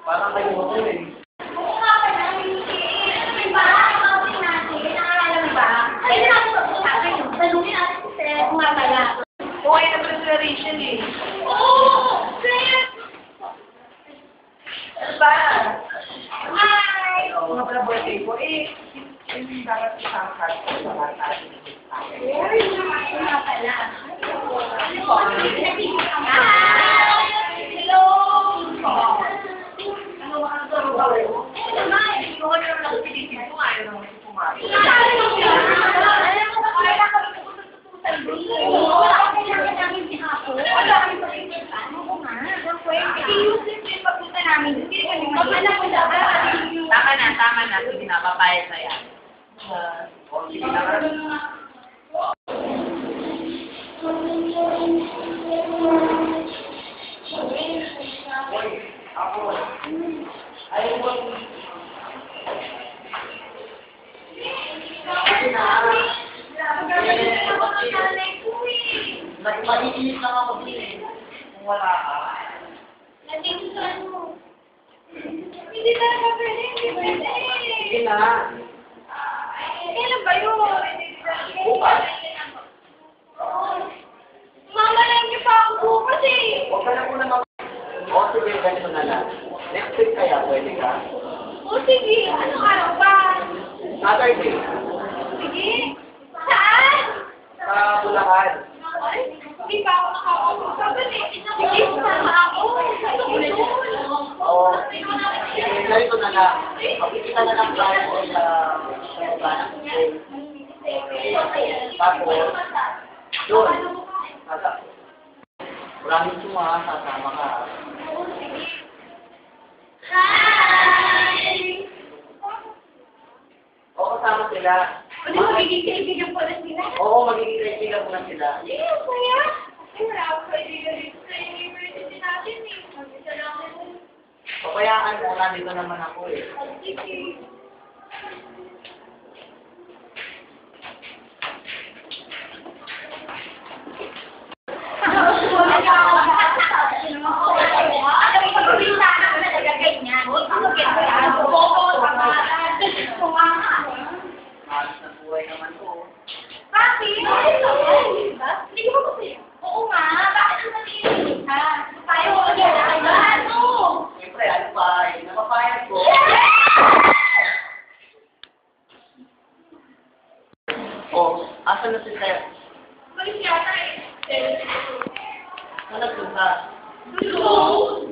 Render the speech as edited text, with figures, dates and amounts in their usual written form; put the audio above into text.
Parang kayo mo eh. Oo nga pala, diba? Ang natin, nakakala mo ba? Ay, natin mag-usapan yun. Tanungin natin si Sir, kung nga pala. Oo, ay preparation eh. Oo! Sir! Ano ba? Hi! Oo, nga pala birthday ko. Hindi dapat isang card ko sa bata. Sir, yung nga pala. Ano ba? Hi! Hello! Ano ba ang turo ba? Oo naman. Ikaw ka naman ako pinipin ko. Ayaw naman ito pumarin. Alam mo ba, kaya kami pupunta sa wala kami namin namin sinapo. Wala kami sa pinipin. Oo nga. I-use yung pagpunta namin. Hindi kami Tama na. Sige na, papayag na yan. O, sige na ka. Hoy, ako. Ayaw mo. Nagpahihilit lang ako din. Kung wala ka. Hindi talaga pwede, hindi pwede. Sige na. Kailan ba yun? Bukas. Mama lang niyo pa ako bukas eh. Huwag ka na muna mag... O, sige, ganito na lang. Next week kaya, pwede ka? O sige, anong araw ba? Saturday. Sige. Saan? Sa Bulacan. Ay, hindi pa ako nakakausap eh. Sige, sama ako. Oo. Sige, ganito na lang. Magkikita na lang tayo sa baba ng school. Tapos, yun. Maraming suma, sasama ka. Hi! Oo, kasama sila. Ano magiging kaibigan ko na sila? Oo, magiging kaibigan ko na sila. Eh, ang saya. Ay, wala akong kaibigan dito sa university natin eh. Mag-isa lang ako. Papayaan mo, nandito naman ako eh. Sige. Halos na buhay naman to. Bakit? Hindi ko ba kasi? Oo nga, bakit ang nag-iinit ka? Tayo ko yan. Ano? Siyempre, ano pa, napapayag ko. Oh, asan na si Sir? Malis yata eh. Saan nagpunta? Hello?